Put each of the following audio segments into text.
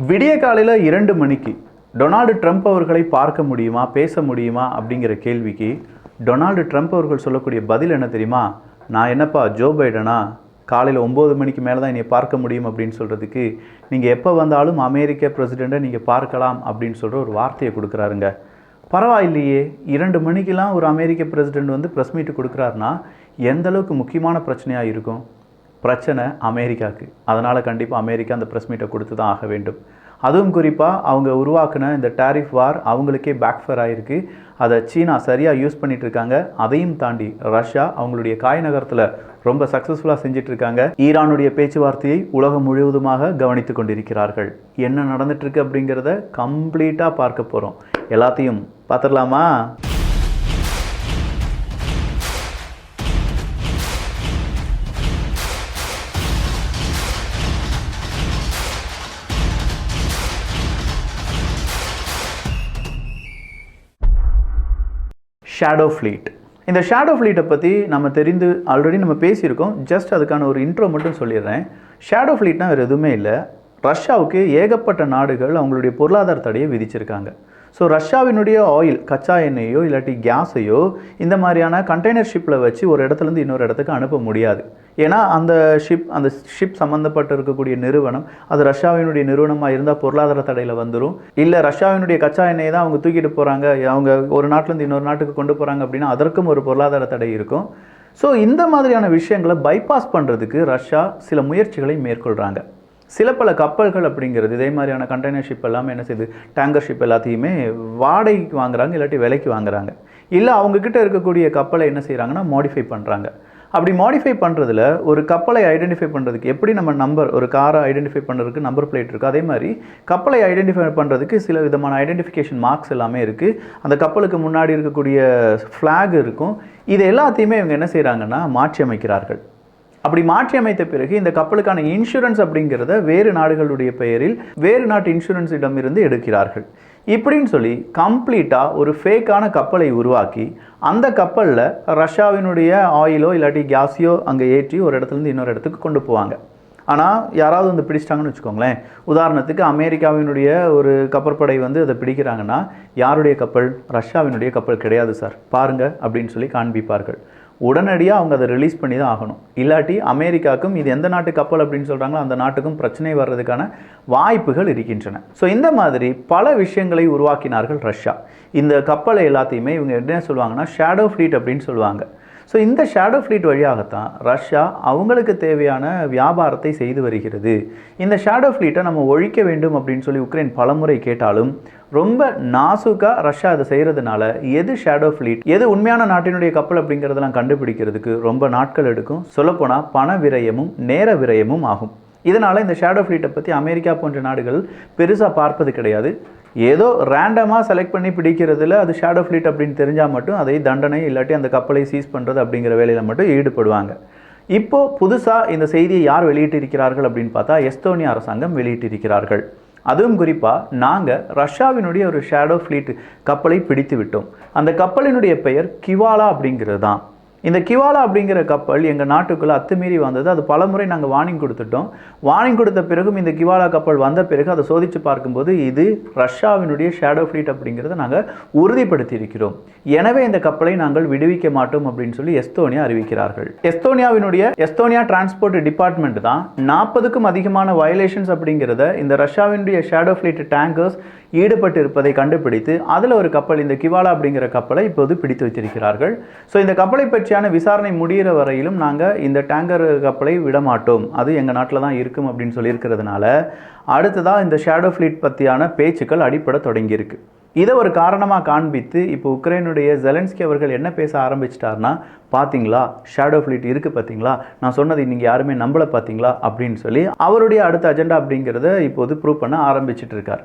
விடிய காலையில் 2 மணிக்கு டொனால்டு ட்ரம்ப் அவர்களை பார்க்க முடியுமா, பேச முடியுமா அப்படிங்கிற கேள்விக்கு டொனால்டு ட்ரம்ப் அவர்கள் சொல்லக்கூடிய பதில் என்ன தெரியுமா? நான் என்னப்பா ஜோ பைடனா, காலையில் 9 மணிக்கு மேலே தான் என்னை பார்க்க முடியும் அப்படின்னு சொல்கிறதுக்கு, நீங்கள் எப்போ வந்தாலும் அமெரிக்க பிரசிடெண்ட்டை நீங்கள் பார்க்கலாம் அப்படின்னு சொல்கிற ஒரு வார்த்தையை கொடுக்குறாருங்க. பரவாயில்லையே, 2 மணிக்கெலாம் ஒரு அமெரிக்க பிரசிடெண்ட் வந்து ப்ரெஸ் மீட்டு கொடுக்குறாருன்னா எந்த அளவுக்கு முக்கியமான பிரச்சனையாக இருக்கும்? பிரச்சனை அமெரிக்காவுக்கு. அதனால் கண்டிப்பாக அமெரிக்கா அந்த ப்ரெஸ் மீட்டை கொடுத்து தான் ஆக வேண்டும். அதுவும் குறிப்பாக அவங்க உருவாக்கின இந்த டேரிஃப் வார் அவங்களுக்கே பேக்ஃபயர் ஆகிருக்கு. அதை சீனா சரியாக யூஸ் பண்ணிகிட்ருக்காங்க. அதையும் தாண்டி ரஷ்யா அவங்களுடைய காய் நகரத்தில் ரொம்ப சக்ஸஸ்ஃபுல்லாக செஞ்சிட்ருக்காங்க. ஈரானுடைய பேச்சுவார்த்தையை உலகம் முழுவதுமாக கவனித்து கொண்டிருக்கிறார்கள். என்ன நடந்துட்டுருக்கு அப்படிங்கிறத கம்ப்ளீட்டாக பார்க்க போகிறோம். எல்லாத்தையும் பார்த்துடலாமா? Shadow fleet. இந்த ஷேடோ ஃப்ளீட்டை பற்றி ஆல்ரெடி நம்ம பேசியிருக்கோம். ஜஸ்ட் அதுக்கான ஒரு இன்ட்ரோ மட்டும் சொல்லிடுறேன். ஷேடோ ஃப்ளீட்னா வேறு எதுவுமே இல்லை. ரஷ்யாவுக்கு ஏகப்பட்ட நாடுகள் அவங்களுடைய பொருளாதார தடையை விதிச்சிருக்காங்க. ஸோ ரஷ்யாவினுடைய ஆயில், கச்சா எண்ணெயோ இல்லாட்டி கேஸையோ இந்த மாதிரியான கண்டெய்னர் ஷிப்பில் வச்சு ஒரு இடத்துலேருந்து இன்னொரு இடத்துக்கு அனுப்ப முடியாது. ஏன்னா அந்த ஷிப் சம்மந்தப்பட்டு இருக்கக்கூடிய நிறுவனம் அது ரஷ்யாவினுடைய நிறுவனமாக இருந்தால் பொருளாதார தடையில் வந்துடும். இல்லை ரஷ்யாவினுடைய கச்சா எண்ணெயை தான் அவங்க தூக்கிட்டு போகிறாங்க, அவங்க ஒரு நாட்டிலேருந்து இன்னொரு நாட்டுக்கு கொண்டு போகிறாங்க அப்படின்னா அதற்கும் ஒரு பொருளாதார தடை இருக்கும். ஸோ இந்த மாதிரியான விஷயங்களை பைபாஸ் பண்ணுறதுக்கு ரஷ்யா சில முயற்சிகளை மேற்கொள்கிறாங்க. சில பல கப்பல்கள் அப்படிங்கிறது இதே மாதிரியான கண்டெய்னர் ஷிப் எல்லாமே என்ன செய்யுது, டேங்கர் ஷிப் எல்லாத்தையுமே வாடகைக்கு வாங்குறாங்க, இல்லாட்டி விலைக்கு வாங்குறாங்க. இல்லை அவங்கக்கிட்ட இருக்கக்கூடிய கப்பலை என்ன செய்கிறாங்கன்னா மாடிஃபை பண்ணுறாங்க. அப்படி மாடிஃபை பண்ணுறதுல ஒரு கப்பலை ஐடென்டிஃபை பண்ணுறதுக்கு எப்படி நம்ம ஒரு காரை ஐடென்டிஃபை பண்ணுறதுக்கு நம்பர் பிளேட் இருக்குது, அதே மாதிரி கப்பலை ஐடென்டிஃபை பண்ணுறதுக்கு சில விதமான ஐடென்டிஃபிகேஷன் மார்க்ஸ் எல்லாமே இருக்குது. அந்த கப்பலுக்கு முன்னாடி இருக்கக்கூடிய ஃப்ளாக் இருக்கும். இது எல்லாத்தையுமே இவங்க என்ன செய்கிறாங்கன்னா மாற்றி அமைக்கிறார்கள். அப்படி மாற்றி அமைத்த பிறகு இந்த கப்பலுக்கான இன்சூரன்ஸ் அப்படிங்கிறத வேறு நாடுகளுடைய பெயரில் வேறு நாட்டு இன்சூரன்ஸிடம் இருந்து எடுக்கிறார்கள். இப்படின்னு சொல்லி கம்ப்ளீட்டாக ஒரு ஃபேக்கான கப்பலை உருவாக்கி அந்த கப்பலில் ரஷ்யாவினுடைய ஆயிலோ இல்லாட்டி கேஸையோ அங்கே ஏற்றி ஒரு இடத்துலேருந்து இன்னொரு இடத்துக்கு கொண்டு போவாங்க. ஆனால் யாராவது வந்து பிடிச்சிட்டாங்கன்னு வச்சுக்கோங்களேன். உதாரணத்துக்கு அமெரிக்காவினுடைய ஒரு கப்பற்படை வந்து அதை பிடிக்கிறாங்கன்னா யாருடைய கப்பல்? ரஷ்யாவினுடைய கப்பல் கிடையாது சார், பாருங்கள் அப்படின்னு சொல்லி காண்பிப்பார்கள். உடனடியாக அவங்க அதை ரிலீஸ் பண்ணி தான் ஆகணும். இல்லாட்டி அமெரிக்காவுக்கும் இது எந்த நாட்டு கப்பல் அப்படின்னு சொல்கிறாங்களோ அந்த நாட்டுக்கும் பிரச்சனை வர்றதுக்கான வாய்ப்புகள் இருக்கின்றன. ஸோ இந்த மாதிரி பல விஷயங்களை உருவாக்கினார்கள் ரஷ்யா. இந்த கப்பலை எல்லாத்தையுமே இவங்க என்ன சொல்லுவாங்கன்னா ஷேடோ ஃப்ளீட் அப்படின்னு சொல்லுவாங்க. ஸோ இந்த ஷேடோ ஃப்ளீட் வழியாகத்தான் ரஷ்யா அவங்களுக்கு தேவையான வியாபாரத்தை செய்து வருகிறது. இந்த ஷேடோ ஃப்ளீட்டை நம்ம ஒழிக்க வேண்டும் அப்படின்னு சொல்லி உக்ரைன் பலமுறை கேட்டாலும் ரொம்ப நாசுக்காக ரஷ்யா அதை செய்கிறதுனால எது ஷேடோ ஃப்ளீட், எது உண்மையான நாட்டினுடைய கப்பல் அப்படிங்கிறதெல்லாம் கண்டுபிடிக்கிறதுக்கு ரொம்ப நாட்கள் எடுக்கும். சொல்லப்போனால் பண விரயமும் நேர விரயமும் ஆகும். இதனால் இந்த ஷேடோ ஃப்ளீட்டை பற்றி அமெரிக்கா போன்ற நாடுகள் பெருசாக பார்ப்பது கிடையாது. ஏதோ ரேண்டமாக செலக்ட் பண்ணி பிடிக்கிறதுல அது ஷேடோ ஃப்ளீட் அப்படின்னு தெரிஞ்சால் மட்டும் அதை தண்டனை இல்லாட்டி அந்த கப்பலை சீஸ் பண்ணுறது அப்படிங்கிற வேலையில் மட்டும் ஈடுபடுவாங்க. இப்போது புதுசாக இந்த செய்தியை யார் வெளியிட்டிருக்கிறார்கள் அப்படின்னு பார்த்தா எஸ்தோனியா அரசாங்கம் வெளியிட்டிருக்கிறார்கள். அதுவும் குறிப்பாக நாங்கள் ரஷ்யாவினுடைய ஒரு ஷேடோ ஃப்ளீட் கப்பலை பிடித்து விட்டோம். அந்த கப்பலினுடைய பெயர் கிவாலா அப்படிங்கிறது தான். இந்த கிவாலா அப்படிங்கிற கப்பல் எங்கள் நாட்டுக்குள்ளே அத்துமீறி வந்தது. அது பலமுறை நாங்கள் வார்னிங் கொடுத்துட்டோம். வார்னிங் கொடுத்த பிறகும் இந்த கிவாலா கப்பல் வந்த பிறகு அதை சோதித்து பார்க்கும்போது இது ரஷ்யாவினுடைய ஷேடோ ஃப்ளீட் அப்படிங்கிறத நாங்கள் உறுதிப்படுத்தி இருக்கிறோம். எனவே இந்த கப்பலை நாங்கள் விடுவிக்க மாட்டோம் அப்படின்னு சொல்லி எஸ்தோனியா அறிவிக்கிறார்கள். எஸ்தோனியா டிரான்ஸ்போர்ட் டிபார்ட்மெண்ட் தான் 40க்கும் அதிகமான வயலேஷன்ஸ் அப்படிங்கிறத இந்த ரஷ்யாவினுடைய ஷேடோ ஃப்ளீட் டேங்கர்ஸ் ஈடுபட்டு இருப்பதை கண்டுபிடித்து அதில் ஒரு கப்பல், இந்த கிவாலா அப்படிங்கிற கப்பலை இப்போது பிடித்து வைத்திருக்கிறார்கள். ஸோ இந்த கப்பலை பற்றியான விசாரணை முடிகிற வரையிலும் நாங்கள் இந்த டேங்கர் கப்பலை விடமாட்டோம், அது எங்கள் நாட்டில் தான் இருக்கும் அப்படின்னு சொல்லியிருக்கிறதுனால அடுத்ததாக இந்த ஷேடோ ஃப்ளீட் பற்றியான பேச்சுக்கள் அடிப்படை தொடங்கியிருக்கு. இதை ஒரு காரணமாக காண்பித்து இப்போ உக்ரைனுடைய ஜெலன்ஸ்கி அவர்கள் என்ன பேச ஆரம்பிச்சிட்டார்னா, பார்த்தீங்களா ஷேடோ ஃப்ளீட் இருக்குது, பார்த்தீங்களா நான் சொன்னது நீங்கள் யாருமே நம்பலை பார்த்தீங்களா அப்படின்னு சொல்லி அவருடைய அடுத்த அஜெண்டா அப்படிங்கிறத இப்போது ப்ரூவ் பண்ண ஆரம்பிச்சிட்டு இருக்கார்.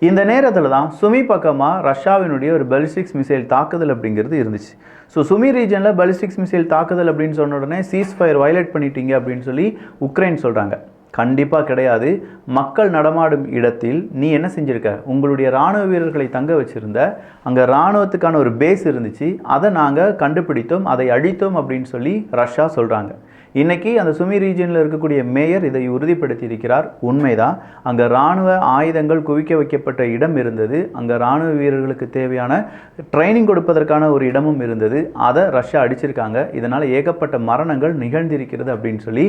இந்த நேரத்தில் தான் சுமி பக்கமாக ரஷ்யாவினுடைய ஒரு பாலிஸ்டிக்ஸ் மிசைல் தாக்குதல் அப்படிங்கிறது இருந்துச்சு. ஸோ சுமி ரீஜனில் பாலிஸ்டிக்ஸ் மிசைல் தாக்குதல் அப்படின்னு சொன்ன உடனே சீஸ் ஃபயர் வயலேட் பண்ணிட்டீங்க அப்படின்னு சொல்லி உக்ரைன் சொல்கிறாங்க. கண்டிப்பாக கிடையாது. மக்கள் நடமாடும் இடத்தில் நீ என்ன செஞ்சுருக்க, உங்களுடைய இராணுவ வீரர்களை தங்க வச்சுருந்த, அங்கே இராணுவத்துக்கான ஒரு பேஸ் இருந்துச்சு, அதை நாங்கள் கண்டுபிடித்தோம், அதை அழித்தோம் அப்படின்னு சொல்லி ரஷ்யா சொல்கிறாங்க. இன்னைக்கு அந்த சுமி ரீஜனில் இருக்கக்கூடிய மேயர் இதை உறுதிப்படுத்தி இருக்கிறார். உண்மைதான், அங்கே இராணுவ ஆயுதங்கள் குவிக்க வைக்கப்பட்ட இடம் இருந்தது, அங்கே இராணுவ வீரர்களுக்கு தேவையான ட்ரைனிங் கொடுப்பதற்கான ஒரு இடமும் இருந்தது. அதை ரஷ்யா அடிச்சிருக்காங்க. இதனால் ஏகப்பட்ட மரணங்கள் நிகழ்ந்திருக்கிறது அப்படின்னு சொல்லி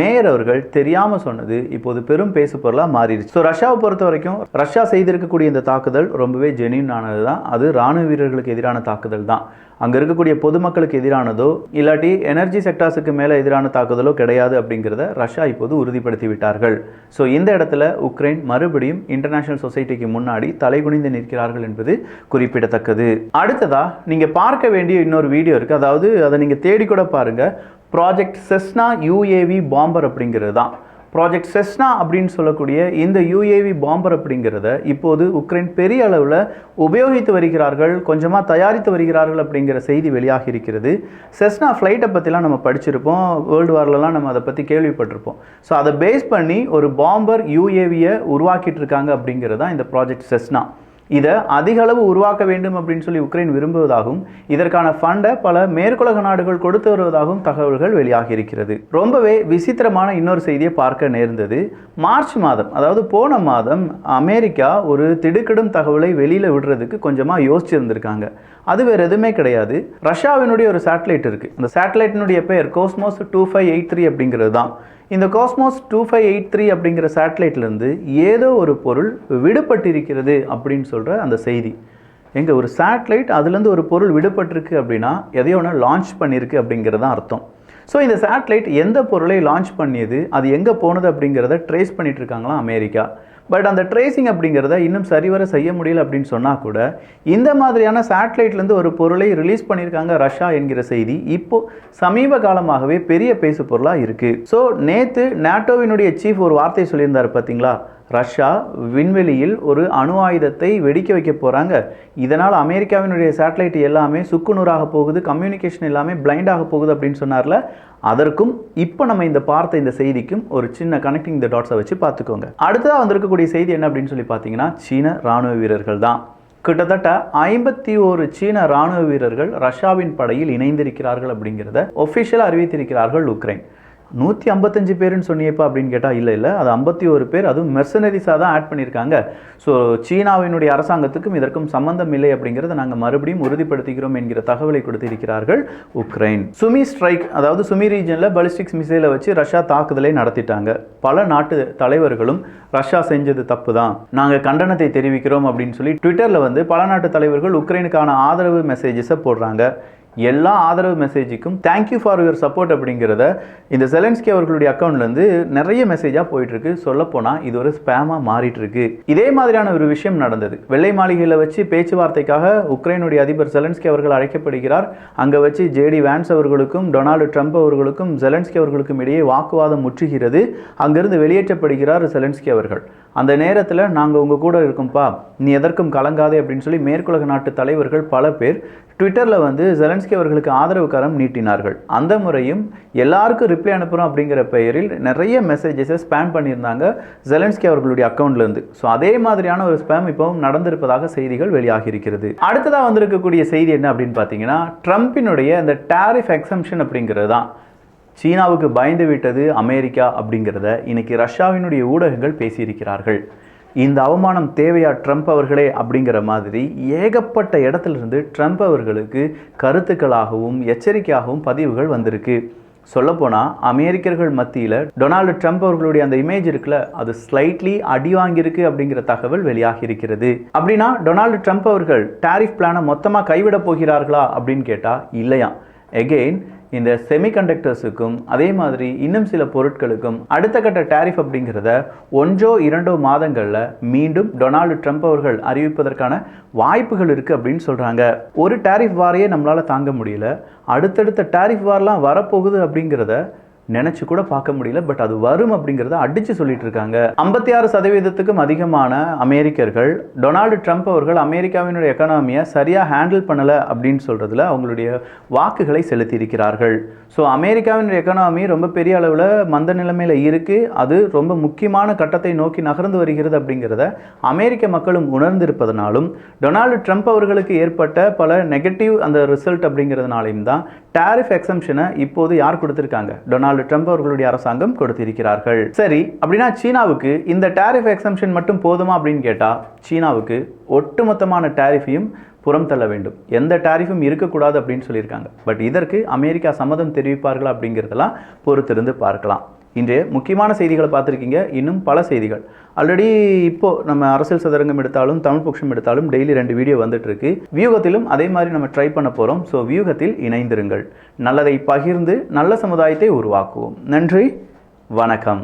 மேயர் அவர்கள் தெரியாமல் சொன்னது இப்போது பெரும் பேசு பொருளாக மாறிடுச்சு. ஸோ ரஷ்யாவை பொறுத்த வரைக்கும் ரஷ்யா செய்திருக்கக்கூடிய இந்த தாக்குதல் ரொம்பவே ஜெனியூன் ஆனது தான். அது இராணுவ வீரர்களுக்கு எதிரான தாக்குதல் தான். அங்கே இருக்கக்கூடிய பொதுமக்களுக்கு எதிரானதோ இல்லாட்டி எனர்ஜி செக்டார்ஸுக்கு மேலே எதிரான தாக்குதலோ கிடையாது அப்படிங்கிறத ரஷ்யா இப்போது உறுதிப்படுத்தி விட்டார்கள். ஸோ இந்த இடத்துல உக்ரைன் மறுபடியும் இன்டர்நேஷனல் சொசைட்டிக்கு முன்னாடி தலைகுனிந்து நிற்கிறார்கள் என்பது குறிப்பிடத்தக்கது. அடுத்ததா நீங்கள் பார்க்க வேண்டிய இன்னொரு வீடியோ இருக்குது. அதாவது அதை நீங்கள் தேடி கூட பாருங்கள். ப்ராஜெக்ட் செஸ்னா UAV பாம்பர் அப்படிங்கிறது தான். ப்ராஜெக்ட் செஸ்னா அப்படின்னு சொல்லக்கூடிய இந்த UAV பாம்பர் அப்படிங்கிறத இப்போது உக்ரைன் பெரிய அளவில் உபயோகித்து வருகிறார்கள், கொஞ்சமாக தயாரித்து வருகிறார்கள் அப்படிங்கிற செய்தி வெளியாகி இருக்கிறது. செஸ்னா ஃப்ளைட்டை பற்றிலாம் நம்ம படிச்சிருப்போம், வேர்ல்டு வார்லலாம் நம்ம அதை பற்றி கேள்விப்பட்டிருப்போம். ஸோ அதை பேஸ் பண்ணி ஒரு பாம்பர் UAVயை உருவாக்கிட்டு இருக்காங்க அப்படிங்கிறது தான் இந்த ப்ராஜெக்ட் செஸ்னா. இதை அதிக அளவு உருவாக்க வேண்டும் அப்படின்னு சொல்லி உக்ரைன் விரும்புவதாகவும் இதற்கான ஃபண்டை பல மேற்குலக நாடுகள் கொடுத்து வருவதாகவும் தகவல்கள் வெளியாகி இருக்கிறது. ரொம்பவே விசித்திரமான இன்னொரு செய்தியை பார்க்க நேர்ந்தது. மார்ச் மாதம், அதாவது போன மாதம் அமெரிக்கா ஒரு திடுக்கிடும் தகவலை வெளியில் விடுறதுக்கு கொஞ்சமாக யோசிச்சிருந்திருக்காங்க. அது வேறு எதுவுமே கிடையாது. ரஷ்யாவினுடைய ஒரு சேட்டலைட் இருக்குது. அந்த சேட்டலைட்டினுடைய பெயர் கோஸ்மோஸ் 2583 அப்படிங்கிறது தான். இந்த கோஸ்மோஸ் 2583 அப்படிங்கிற சேட்டலைட்லேருந்து ஏதோ ஒரு பொருள் விடுபட்டிருக்கிறது அப்படின்னு சொல்கிற அந்த செய்தி. எங்கே ஒரு சேட்டலைட் அதுலேருந்து ஒரு பொருள் விடுபட்டிருக்கு அப்படின்னா எதையோ ஒன்று லான்ச் பண்ணியிருக்கு அப்படிங்கிறது தான் அர்த்தம். ஸோ இந்த சேட்டலைட் எந்த பொருளை லான்ச் பண்ணியது, அது எங்கே போனது அப்படிங்கிறத ட்ரேஸ் பண்ணிட்டு இருக்காங்களாம் அமெரிக்கா. பட் அந்த ட்ரேசிங் அப்படிங்கிறத இன்னும் சரிவர செய்ய முடியல அப்படின்னு சொன்னால் கூட இந்த மாதிரியான சேட்டலைட்லேருந்து ஒரு பொருளை ரிலீஸ் பண்ணியிருக்காங்க ரஷ்யா என்கிற செய்தி இப்போது சமீப காலமாகவே பெரிய பேசு பொருளாக இருக்குது. ஸோ நேற்று நேட்டோவினுடைய சீஃப் ஒரு வார்த்தை சொல்லியிருந்தார் பார்த்தீங்களா, ரஷ்யா விண்வெளியில் ஒரு அணு ஆயுதத்தை வெடிக்க வைக்க போகிறாங்க, இதனால் அமெரிக்காவினுடைய சேட்டலைட் எல்லாமே சுக்குநூறாக போகுது, கம்யூனிகேஷன் எல்லாமே பிளைண்டாக போகுது அப்படின்னு சொன்னார்ல. அதற்கும் இப்போ நம்ம இந்த பார்த்த இந்த செய்திக்கும் ஒரு சின்ன கனெக்டிங் த டாட்ஸை வச்சு பார்த்துக்கோங்க. அடுத்ததாக வந்திருக்கக்கூடிய செய்தி என்ன அப்படின்னு சொல்லி பார்த்தீங்கன்னா, சீன இராணுவ வீரர்கள் தான். கிட்டத்தட்ட 51 சீன இராணுவ வீரர்கள் ரஷ்யாவின் படையில் இணைந்திருக்கிறார்கள் அப்படிங்கிறத ஒஃபிஷியலாக அறிவித்திருக்கிறார்கள் உக்ரைன். 155 பேருன்னு சொன்னியப்பா அப்படின்னு கேட்டால் இல்லை, அது 51 பேர், அதுவும் மெர்சனரிஸாக தான் ஆட் பண்ணியிருக்காங்க. ஸோ சீனாவினுடைய அரசாங்கத்துக்கும் இதற்கும் சம்பந்தம் இல்லை அப்படிங்கிறத நாங்கள் மறுபடியும் உறுதிப்படுத்திக்கிறோம் என்கிற தகவலை கொடுத்திருக்கிறார்கள் உக்ரைன். சுமி ஸ்ட்ரைக், அதாவது சுமி ரீஜனில் பாலிஸ்டிக்ஸ் மிசைலை வச்சு ரஷ்யா தாக்குதலை நடத்திட்டாங்க. பல நாட்டு தலைவர்களும் ரஷ்யா செஞ்சது தப்பு தான், நாங்கள் கண்டனத்தை தெரிவிக்கிறோம் அப்படின்னு சொல்லி ட்விட்டரில் வந்து பல நாட்டு தலைவர்கள் உக்ரைனுக்கான ஆதரவு மெசேஜஸை போடுறாங்க. எல்லா ஆதரவு மெசேஜுக்கும் தேங்க்யூ ஃபார் யுவர் சப்போர்ட் அப்படிங்கிறத இந்த செலன்ஸ்கி அவர்களுடைய அக்கௌண்ட்லேருந்து நிறைய மெசேஜாக போயிட்டுருக்கு. சொல்லப்போனால் இது ஒரு ஸ்பேமாக மாறிட்டுருக்கு. இதே மாதிரியான ஒரு விஷயம் நடந்தது. வெள்ளை மாளிகையில் வச்சு பேச்சுவார்த்தைக்காக உக்ரைனுடைய அதிபர் செலன்ஸ்கி அவர்கள் அழைக்கப்படுகிறார். அங்கே வச்சு JD வான்ஸ் அவர்களுக்கும் டொனால்டு ட்ரம்ப் அவர்களுக்கும் செலன்ஸ்கி அவர்களுக்கும் இடையே வாக்குவாதம் முற்றுகிறது. அங்கிருந்து வெளியேற்றப்படுகிறார் செலன்ஸ்கி அவர்கள். அந்த நேரத்தில் நாங்கள் உங்கள் கூட இருக்கோம்ப்பா, நீ எதற்கும் கலங்காதே அப்படின்னு சொல்லி மேற்குலக நாட்டு தலைவர்கள் பல பேர் ட்விட்டரில் வந்து செலன்ஸ்கி அவர்களுக்கு ஆதரவு கரம் நீட்டினார்கள். அந்த முறையும் எல்லாருக்கும் ரிப்ளை அனுப்புகிறோம் அப்படிங்கிற பெயரில் நிறைய மெசேஜஸை ஸ்பேம் பண்ணியிருந்தாங்க செலன்ஸ்கி அவர்களுடைய அக்கௌண்ட்லேருந்து. ஸோ அதே மாதிரியான ஒரு ஸ்பேம் இப்போவும் நடந்திருப்பதாக செய்திகள் வெளியாகி இருக்கிறது. அடுத்ததாக வந்திருக்கக்கூடிய செய்தி என்ன அப்படின்னு பார்த்தீங்கன்னா, ட்ரம்பினுடைய இந்த டாரிஃப் எக்ஸம்ஷன் அப்படிங்கிறது தான். சீனாவுக்கு பயந்து விட்டது அமெரிக்கா அப்படிங்கிறத இன்னைக்கு ரஷ்யாவினுடைய ஊடகங்கள் பேசியிருக்கிறார்கள். இந்த அவமானம் தேவையா ட்ரம்ப் அவர்களே அப்படிங்கிற மாதிரி ஏகப்பட்ட இடத்துலேருந்து ட்ரம்ப் அவர்களுக்கு கருத்துக்களாகவும் எச்சரிக்கையாகவும் பதிவுகள் வந்திருக்கு. சொல்லப்போனால் அமெரிக்கர்கள் மத்தியில் டொனால்டு ட்ரம்ப் அவர்களுடைய அந்த இமேஜ் இருக்குல்ல, அது ஸ்லைட்லி அடி வாங்கியிருக்கு அப்படிங்கிற தகவல் வெளியாகி இருக்கிறது. அப்படின்னா டொனால்டு ட்ரம்ப் அவர்கள் டாரிஃப் பிளானை மொத்தமாக கைவிட போகிறார்களா அப்படின்னு கேட்டால் இல்லையா. எகெயின் இந்த செமிகண்டக்டர்ஸுக்கும் அதே மாதிரி இன்னும் சில பொருட்களுக்கும் அடுத்த கட்ட டாரிஃப் அப்படிங்கிறத 1-2 மாதங்களில் மீண்டும் டொனால்டு ட்ரம்ப் அவர்கள் அறிவிப்பதற்கான வாய்ப்புகள் இருக்குது அப்படின்னு சொல்கிறாங்க. ஒரு டாரிஃப் வாரையே நம்மளால் தாங்க முடியல, அடுத்தடுத்த டாரிஃப் வாரெலாம் வரப்போகுது அப்படிங்கிறத நினச்சி கூட பார்க்க முடியல. பட் அது வரும் அப்படிங்கிறத அடித்து சொல்லிட்டு இருக்காங்க. 56% அதிகமான அமெரிக்கர்கள் டொனால்டு ட்ரம்ப் அவர்கள் அமெரிக்காவினுடைய எக்கனாமியை சரியாக ஹேண்டில் பண்ணலை அப்படின்னு சொல்கிறதுல அவங்களுடைய வாக்குகளை செலுத்தி இருக்கிறார்கள். ஸோ அமெரிக்காவினுடைய எக்கனாமி ரொம்ப பெரிய அளவில் மந்த நிலைமையில் இருக்குது, அது ரொம்ப முக்கியமான கட்டத்தை நோக்கி நகர்ந்து வருகிறது அப்படிங்கிறத அமெரிக்க மக்களும் உணர்ந்திருப்பதனாலும் டொனால்டு ட்ரம்ப் அவர்களுக்கு ஏற்பட்ட பல நெகட்டிவ் அந்த ரிசல்ட் அப்படிங்கிறதுனாலையும் தான் டாரிஃப் எக்ஸம்ஷனை இப்போது யார் கொடுத்துருக்காங்க, டொனால்டு டொனால்டு ட்ரம்ப் அவர்களுடைய அரசாங்கம் கொடுத்திருக்கிறார்கள். சரி, அப்படின்னா சீனாவுக்கு இந்த டாரிஃப் எக்ஸம்ஷன் மட்டும் போதுமா அப்படின்னு கேட்டால், சீனாவுக்கு ஒட்டுமொத்தமான டாரிஃபையும் புறம் தள்ள வேண்டும், எந்த டாரிஃபும் இருக்கக்கூடாது அப்படின்னு சொல்லியிருக்காங்க. பட் இதற்கு அமெரிக்கா சம்மதம் தெரிவிப்பார்களா அப்படிங்கிறதெல்லாம் பொறுத்திருந்து பார்க்கலாம். இன்றைய முக்கியமான செய்திகளை பார்த்துருக்கீங்க. இன்னும் பல செய்திகள் ஆல்ரெடி இப்போது நம்ம அரசியல் சதுரங்கம் எடுத்தாலும் தமிழ் பொக்ஷம் எடுத்தாலும் டெய்லி 2 வீடியோ வந்துட்டுருக்கு. வியூகத்திலும் அதே மாதிரி நம்ம ட்ரை பண்ண போகிறோம். ஸோ வியூகத்தில் இணைந்திருங்கள். நல்லதை பகிர்ந்து நல்ல சமுதாயத்தை உருவாக்குவோம். நன்றி, வணக்கம்.